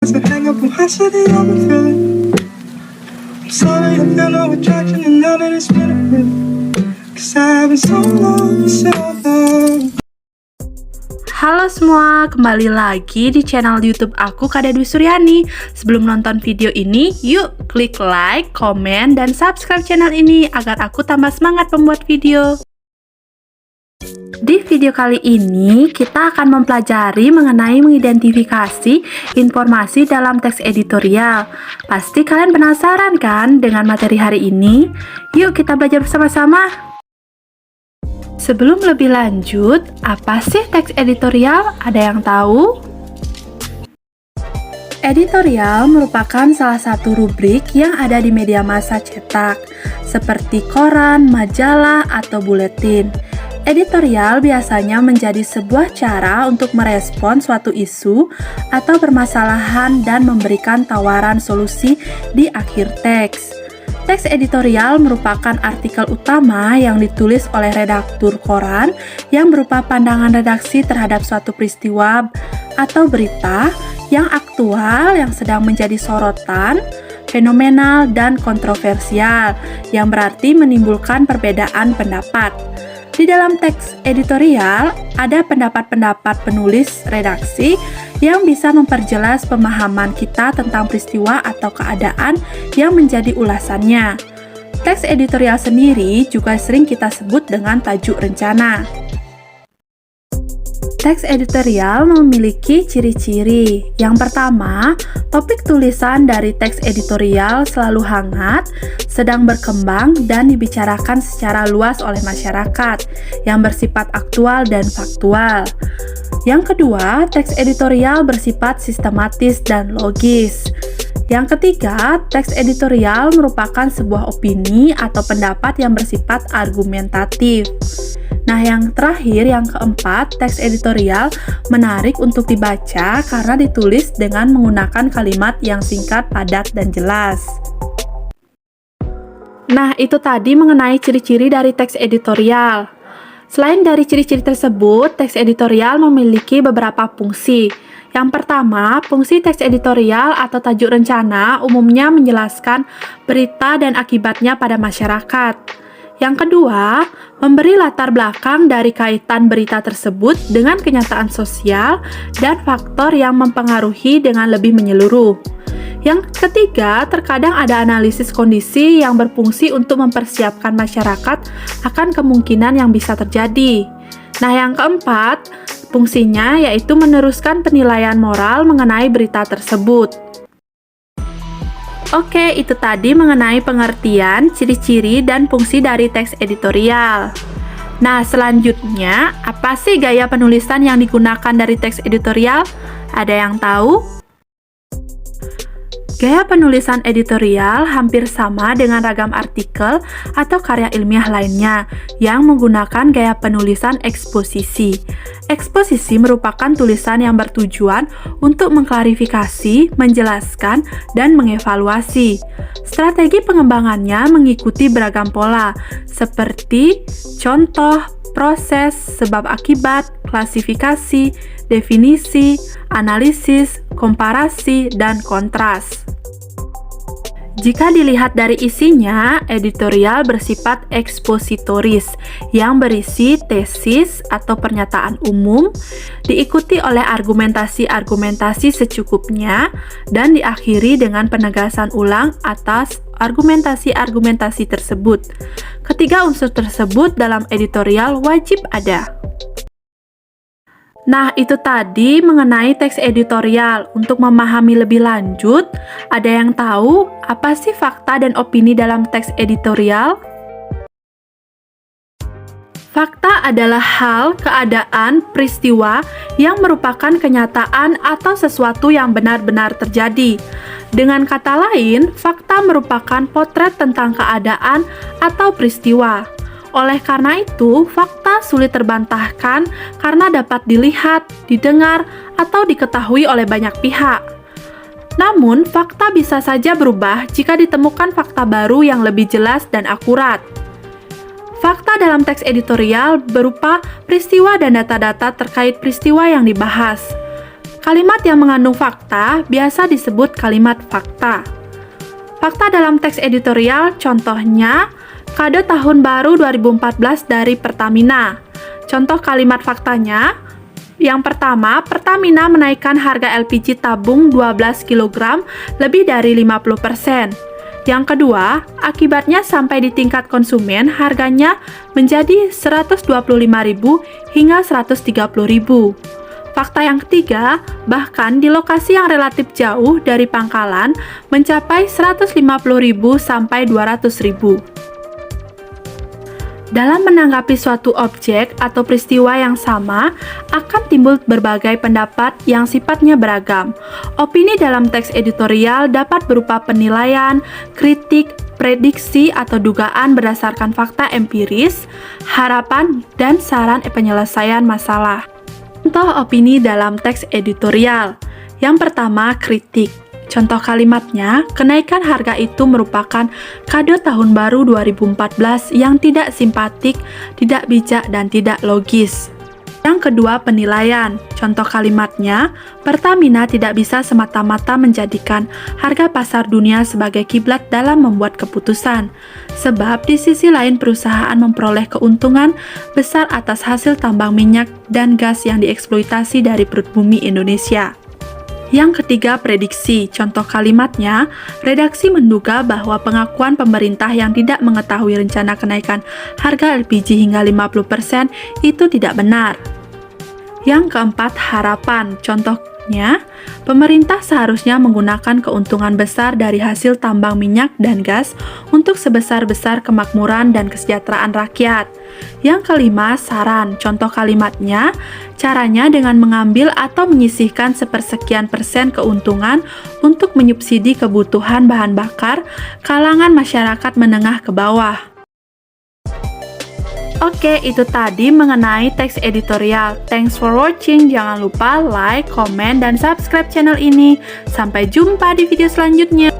So hang up and hush it, I've been feeling. I'm sorry, I feel no attraction, and now that it's been a bit. 'Cause I've been so long, so long. Halo semua, kembali lagi di channel YouTube aku Kak Dwi Suryani. Sebelum nonton video ini, yuk klik like, komen, dan subscribe channel ini agar aku tambah semangat membuat video. Di video kali ini, kita akan mempelajari mengenai mengidentifikasi informasi dalam teks editorial. Pasti kalian penasaran kan dengan materi hari ini? Yuk kita belajar bersama-sama. Sebelum lebih lanjut, apa sih teks editorial? Ada yang tahu? Editorial merupakan salah satu rubrik yang ada di media massa cetak, seperti koran, majalah, atau buletin. Editorial biasanya menjadi sebuah cara untuk merespon suatu isu atau permasalahan dan memberikan tawaran solusi di akhir teks. Teks editorial merupakan artikel utama yang ditulis oleh redaktur koran yang berupa pandangan redaksi terhadap suatu peristiwa atau berita yang aktual yang sedang menjadi sorotan, fenomenal, dan kontroversial, yang berarti menimbulkan perbedaan pendapat. Di dalam teks editorial, ada pendapat-pendapat penulis redaksi yang bisa memperjelas pemahaman kita tentang peristiwa atau keadaan yang menjadi ulasannya. Teks editorial sendiri juga sering kita sebut dengan tajuk rencana. Teks editorial memiliki ciri-ciri. Yang pertama, topik tulisan dari teks editorial selalu hangat, sedang berkembang, dan dibicarakan secara luas oleh masyarakat, yang bersifat aktual dan faktual. Yang kedua, teks editorial bersifat sistematis dan logis. Yang ketiga, teks editorial merupakan sebuah opini atau pendapat yang bersifat argumentatif. Nah, yang terakhir, yang keempat, teks editorial menarik untuk dibaca karena ditulis dengan menggunakan kalimat yang singkat, padat, dan jelas. Nah, itu tadi mengenai ciri-ciri dari teks editorial. Selain dari ciri-ciri tersebut, teks editorial memiliki beberapa fungsi. Yang pertama, fungsi teks editorial atau tajuk rencana umumnya menjelaskan berita dan akibatnya pada masyarakat. Yang kedua, memberi latar belakang dari kaitan berita tersebut dengan kenyataan sosial dan faktor yang mempengaruhi dengan lebih menyeluruh. Yang ketiga, terkadang ada analisis kondisi yang berfungsi untuk mempersiapkan masyarakat akan kemungkinan yang bisa terjadi. Nah, yang keempat, fungsinya yaitu meneruskan penilaian moral mengenai berita tersebut. Oke, itu tadi mengenai pengertian, ciri-ciri, dan fungsi dari teks editorial. Nah, selanjutnya, apa sih gaya penulisan yang digunakan dari teks editorial? Ada yang tahu? Gaya penulisan editorial hampir sama dengan ragam artikel atau karya ilmiah lainnya yang menggunakan gaya penulisan eksposisi. Eksposisi merupakan tulisan yang bertujuan untuk mengklarifikasi, menjelaskan, dan mengevaluasi. Strategi pengembangannya mengikuti beragam pola, seperti contoh, proses, sebab akibat, klasifikasi, definisi, analisis, komparasi, dan kontras. Jika dilihat dari isinya, editorial bersifat ekspositoris yang berisi tesis atau pernyataan umum, diikuti oleh argumentasi-argumentasi secukupnya, dan diakhiri dengan penegasan ulang atas argumentasi-argumentasi tersebut. Ketiga unsur tersebut dalam editorial wajib ada. Nah, itu tadi mengenai teks editorial. Untuk memahami lebih lanjut, ada yang tahu apa sih fakta dan opini dalam teks editorial? Fakta adalah hal, keadaan, peristiwa yang merupakan kenyataan atau sesuatu yang benar-benar terjadi. Dengan kata lain, fakta merupakan potret tentang keadaan atau peristiwa. Oleh karena itu, fakta sulit terbantahkan karena dapat dilihat, didengar, atau diketahui oleh banyak pihak. Namun, fakta bisa saja berubah jika ditemukan fakta baru yang lebih jelas dan akurat. Fakta dalam teks editorial berupa peristiwa dan data-data terkait peristiwa yang dibahas. Kalimat yang mengandung fakta biasa disebut kalimat fakta. Fakta dalam teks editorial contohnya kado tahun baru 2014 dari Pertamina. Contoh kalimat faktanya, yang pertama, Pertamina menaikkan harga LPG tabung 12 kg lebih dari 50%. Yang kedua, akibatnya sampai di tingkat konsumen harganya menjadi 125.000 hingga 130.000. Fakta yang ketiga, bahkan di lokasi yang relatif jauh dari pangkalan mencapai 150.000 sampai 200.000. Dalam menanggapi suatu objek atau peristiwa yang sama, akan timbul berbagai pendapat yang sifatnya beragam. Opini dalam teks editorial dapat berupa penilaian, kritik, prediksi atau dugaan berdasarkan fakta empiris, harapan, dan saran penyelesaian masalah. Contoh opini dalam teks editorial. Yang pertama, kritik. Contoh kalimatnya, kenaikan harga itu merupakan kado tahun baru 2014 yang tidak simpatik, tidak bijak, dan tidak logis. Yang kedua, penilaian. Contoh kalimatnya, Pertamina tidak bisa semata-mata menjadikan harga pasar dunia sebagai kiblat dalam membuat keputusan. Sebab di sisi lain perusahaan memperoleh keuntungan besar atas hasil tambang minyak dan gas yang dieksploitasi dari perut bumi Indonesia. Yang ketiga, prediksi. Contoh kalimatnya, redaksi menduga bahwa pengakuan pemerintah yang tidak mengetahui rencana kenaikan harga LPG hingga 50% itu tidak benar. Yang keempat, harapan. Contohnya, pemerintah seharusnya menggunakan keuntungan besar dari hasil tambang minyak dan gas untuk sebesar-besar kemakmuran dan kesejahteraan rakyat. Yang kelima, saran. Contoh kalimatnya, caranya dengan mengambil atau menyisihkan sepersekian persen keuntungan untuk menyubsidi kebutuhan bahan bakar kalangan masyarakat menengah ke bawah. Oke, itu tadi mengenai teks editorial. Thanks for watching. Jangan lupa like, comment, dan subscribe channel ini. Sampai jumpa di video selanjutnya.